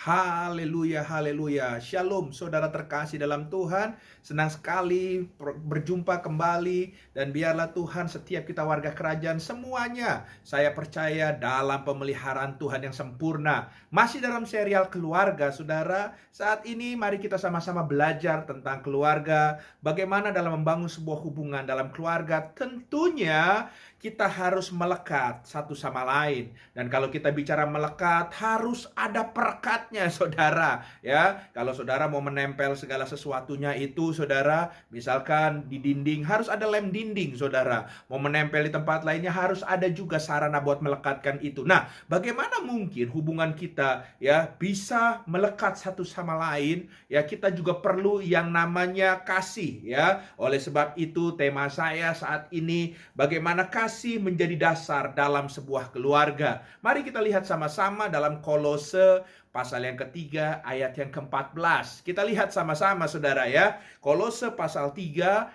Haleluya, haleluya. Shalom, saudara terkasih dalam Tuhan. Senang sekali berjumpa kembali. Dan biarlah Tuhan setiap kita warga kerajaan semuanya, saya percaya dalam pemeliharaan Tuhan yang sempurna. Masih dalam serial keluarga, saudara. Saat ini mari kita sama-sama belajar tentang keluarga. Bagaimana dalam membangun sebuah hubungan dalam keluarga. Tentunya kita harus melekat satu sama lain. Dan kalau kita bicara melekat, harus ada perekatnya, saudara. Ya, kalau saudara mau menempel segala sesuatunya itu, saudara, misalkan di dinding, harus ada lem dinding, saudara. Mau menempel di tempat lainnya, harus ada juga sarana buat melekatkan itu. Nah, bagaimana mungkin hubungan kita ya bisa melekat satu sama lain? Ya, kita juga perlu yang namanya kasih, ya. Oleh sebab itu, tema saya saat ini, bagaimana kasih menjadi dasar dalam sebuah keluarga. Mari kita lihat sama-sama dalam Kolose pasal yang ketiga ayat yang ke-14. Kita lihat sama-sama, saudara, ya. Kolose pasal 3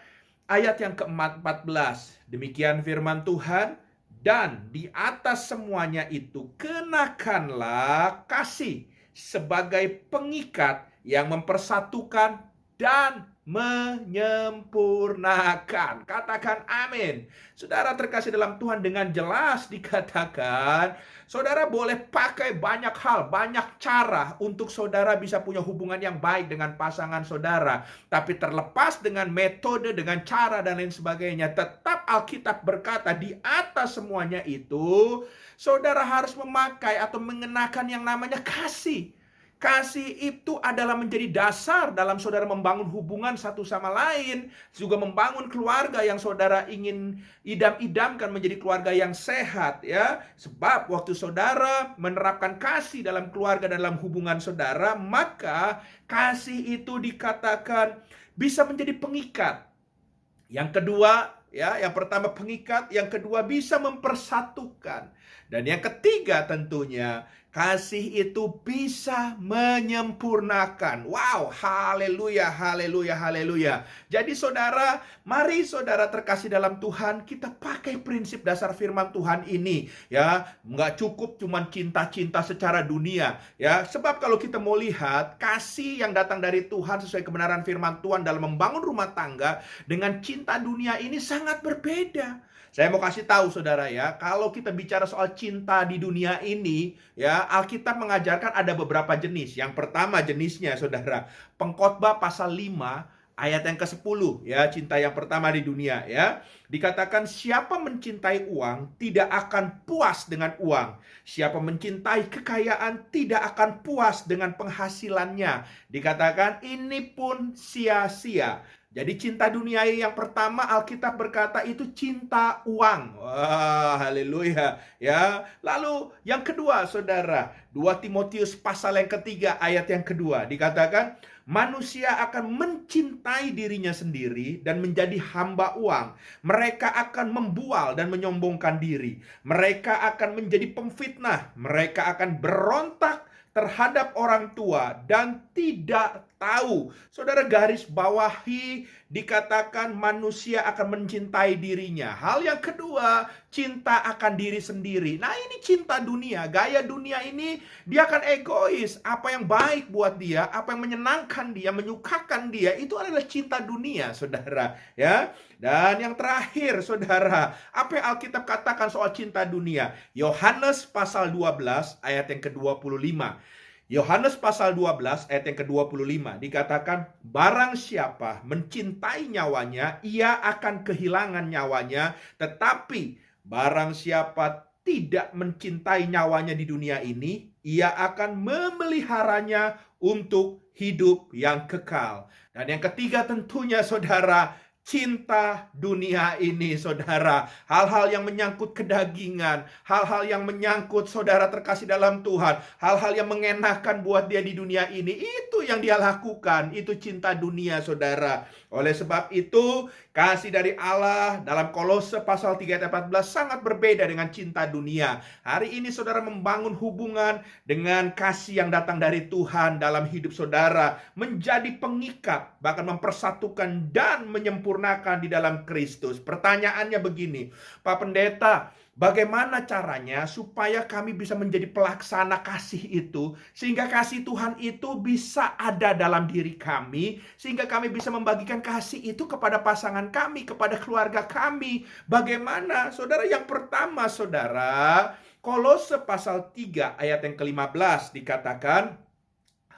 ayat yang ke-14. Demikian firman Tuhan, dan di atas semuanya itu kenakanlah kasih sebagai pengikat yang mempersatukan dan menyempurnakan. Katakan amin. Saudara terkasih dalam Tuhan, dengan jelas dikatakan, saudara boleh pakai banyak hal, banyak cara untuk saudara bisa punya hubungan yang baik dengan pasangan saudara. Tapi terlepas dengan metode, dengan cara dan lain sebagainya, tetap Alkitab berkata di atas semuanya itu, saudara harus memakai atau mengenakan yang namanya kasih. Kasih itu adalah menjadi dasar dalam saudara membangun hubungan satu sama lain, juga membangun keluarga yang saudara ingin idam-idamkan menjadi keluarga yang sehat, ya. Sebab waktu saudara menerapkan kasih dalam keluarga, dalam hubungan saudara, maka kasih itu dikatakan bisa menjadi pengikat. Yang kedua, ya, yang pertama pengikat, yang kedua bisa mempersatukan. Dan yang ketiga tentunya, kasih itu bisa menyempurnakan. Wow, haleluya, haleluya, haleluya. Jadi saudara, mari saudara terkasih dalam Tuhan, kita pakai prinsip dasar firman Tuhan ini, ya. Nggak cukup cuman cinta-cinta secara dunia, ya. Sebab kalau kita mau lihat, kasih yang datang dari Tuhan sesuai kebenaran firman Tuhan dalam membangun rumah tangga dengan cinta dunia ini sangat berbeda. Saya mau kasih tahu saudara, ya, kalau kita bicara soal cinta di dunia ini, ya, Alkitab mengajarkan ada beberapa jenis. Yang pertama jenisnya, saudara, Pengkhotbah pasal 5 ayat yang ke-10, ya, cinta yang pertama di dunia, ya. Dikatakan siapa mencintai uang tidak akan puas dengan uang. Siapa mencintai kekayaan tidak akan puas dengan penghasilannya. Dikatakan ini pun sia-sia. Jadi cinta dunia yang pertama Alkitab berkata itu cinta uang. Wah, haleluya, ya. Lalu yang kedua, saudara, 2 Timotius pasal yang ketiga ayat yang kedua dikatakan manusia akan mencintai dirinya sendiri dan menjadi hamba uang. Mereka akan membual dan menyombongkan diri. Mereka akan menjadi pemfitnah. Mereka akan berontak terhadap orang tua dan tidak tahu. Saudara, garis bawahi dikatakan manusia akan mencintai dirinya. Hal yang kedua, cinta akan diri sendiri. Nah, ini cinta dunia. Gaya dunia ini dia akan egois. Apa yang baik buat dia, apa yang menyenangkan dia, menyukakan dia, itu adalah cinta dunia, saudara, ya. Dan yang terakhir, saudara, apa yang Alkitab katakan soal cinta dunia? Yohanes pasal 12 ayat yang ke-25. Yohanes pasal 12 ayat yang ke-25 dikatakan, barang siapa mencintai nyawanya, ia akan kehilangan nyawanya, tetapi barang siapa tidak mencintai nyawanya di dunia ini, ia akan memeliharanya untuk hidup yang kekal. Dan yang ketiga tentunya, saudara, cinta dunia ini, saudara. Hal-hal yang menyangkut kedagingan, hal-hal yang menyangkut saudara terkasih dalam Tuhan, hal-hal yang mengenakan buat dia di dunia ini, itu yang dia lakukan. Itu cinta dunia, saudara. Oleh sebab itu, kasih dari Allah dalam Kolose pasal 3 ayat 14 sangat berbeda dengan cinta dunia. Hari ini saudara membangun hubungan dengan kasih yang datang dari Tuhan dalam hidup saudara, menjadi pengikat, bahkan mempersatukan dan menyempurnakan disempurnakan di dalam Kristus. Pertanyaannya begini, Pak Pendeta, bagaimana caranya supaya kami bisa menjadi pelaksana kasih itu, sehingga kasih Tuhan itu bisa ada dalam diri kami, sehingga kami bisa membagikan kasih itu kepada pasangan kami, kepada keluarga kami. Bagaimana? Saudara, yang pertama, saudara, Kolose pasal 3 ayat yang ke-15 dikatakan,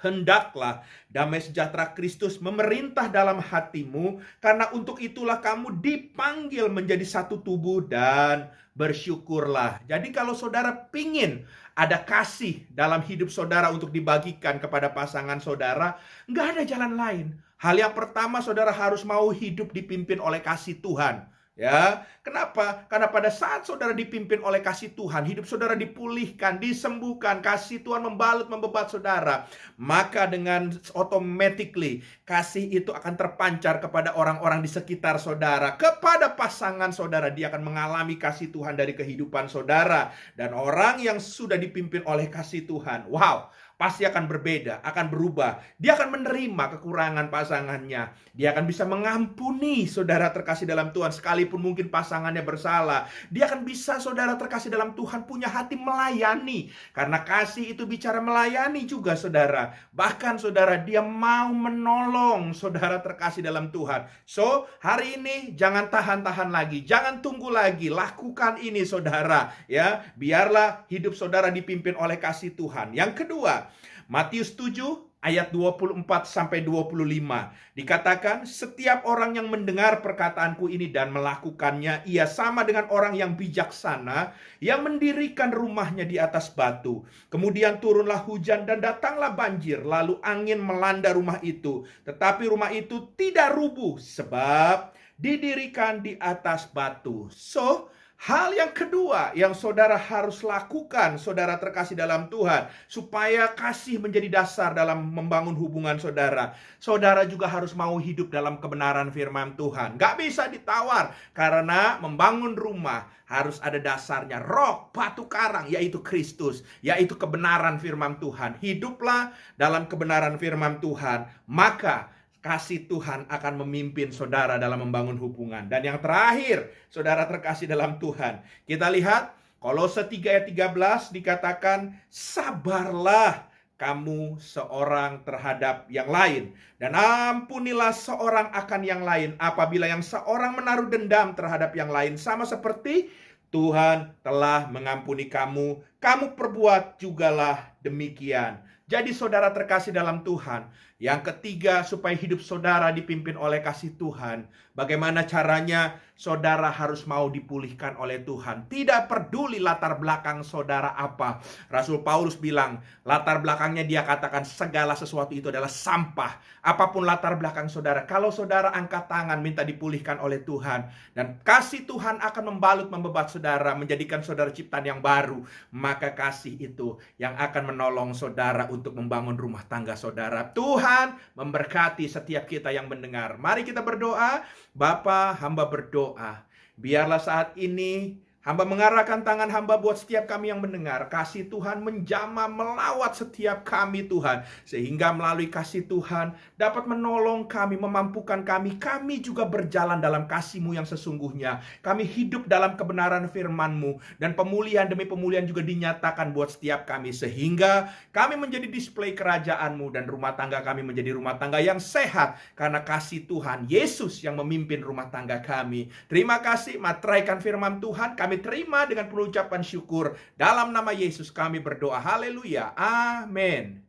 hendaklah damai sejahtera Kristus memerintah dalam hatimu, karena untuk itulah kamu dipanggil menjadi satu tubuh dan bersyukurlah. Jadi kalau saudara pingin ada kasih dalam hidup saudara untuk dibagikan kepada pasangan saudara, nggak ada jalan lain. Hal yang pertama, saudara harus mau hidup dipimpin oleh kasih Tuhan. Ya, kenapa? Karena pada saat saudara dipimpin oleh kasih Tuhan, hidup saudara dipulihkan, disembuhkan, kasih Tuhan membalut, membebat saudara, maka dengan automatically kasih itu akan terpancar kepada orang-orang di sekitar saudara, kepada pasangan saudara. Dia akan mengalami kasih Tuhan dari kehidupan saudara. Dan orang yang sudah dipimpin oleh kasih Tuhan, wow, pasti akan berbeda, akan berubah. Dia akan menerima kekurangan pasangannya. Dia akan bisa mengampuni saudara terkasih dalam Tuhan, sekalipun mungkin pasangannya bersalah. Dia akan bisa, saudara terkasih dalam Tuhan, punya hati melayani. Karena kasih itu bicara melayani juga, saudara. Bahkan, saudara, dia mau menolong saudara terkasih dalam Tuhan. So, hari ini jangan tahan-tahan lagi. Jangan tunggu lagi. Lakukan ini, saudara. Ya, biarlah hidup saudara dipimpin oleh kasih Tuhan. Yang kedua, Matius 7 ayat 24 sampai 25 dikatakan, setiap orang yang mendengar perkataanku ini dan melakukannya, ia sama dengan orang yang bijaksana yang mendirikan rumahnya di atas batu. Kemudian turunlah hujan dan datanglah banjir, lalu angin melanda rumah itu, tetapi rumah itu tidak rubuh sebab didirikan di atas batu. So, hal yang kedua yang saudara harus lakukan, saudara terkasih dalam Tuhan, supaya kasih menjadi dasar dalam membangun hubungan saudara. Saudara juga harus mau hidup dalam kebenaran firman Tuhan. Gak bisa ditawar, karena membangun rumah harus ada dasarnya. Rock, batu karang, yaitu Kristus, yaitu kebenaran firman Tuhan. Hiduplah dalam kebenaran firman Tuhan, maka kasih Tuhan akan memimpin saudara dalam membangun hubungan. Dan yang terakhir, saudara terkasih dalam Tuhan, kita lihat Kolose 3 ayat 13 dikatakan, sabarlah kamu seorang terhadap yang lain, dan ampunilah seorang akan yang lain apabila yang seorang menaruh dendam terhadap yang lain, sama seperti Tuhan telah mengampuni kamu, kamu perbuat jugalah demikian. Jadi saudara terkasih dalam Tuhan, yang ketiga, supaya hidup saudara dipimpin oleh kasih Tuhan, bagaimana caranya? Saudara harus mau dipulihkan oleh Tuhan. Tidak peduli latar belakang saudara apa. Rasul Paulus bilang, latar belakangnya dia katakan segala sesuatu itu adalah sampah. Apapun latar belakang saudara, kalau saudara angkat tangan minta dipulihkan oleh Tuhan, dan kasih Tuhan akan membalut, membebat saudara, menjadikan saudara ciptaan yang baru, maka kasih itu yang akan menolong saudara untuk membangun rumah tangga saudara. Tuhan memberkati setiap kita yang mendengar. Mari kita berdoa. Bapa, hamba berdoa, biarlah saat ini hamba mengarahkan tangan hamba buat setiap kami yang mendengar. Kasih Tuhan menjamah melawat setiap kami, Tuhan, sehingga melalui kasih Tuhan dapat menolong kami, memampukan kami. Kami juga berjalan dalam kasih-Mu yang sesungguhnya. Kami hidup dalam kebenaran firman-Mu, dan pemulihan demi pemulihan juga dinyatakan buat setiap kami, sehingga kami menjadi display kerajaan-Mu, dan rumah tangga kami menjadi rumah tangga yang sehat karena kasih Tuhan Yesus yang memimpin rumah tangga kami. Terima kasih, materaikan firman Tuhan kami terima dengan penuh ucapan syukur. Dalam nama Yesus kami berdoa. Haleluya. Amin.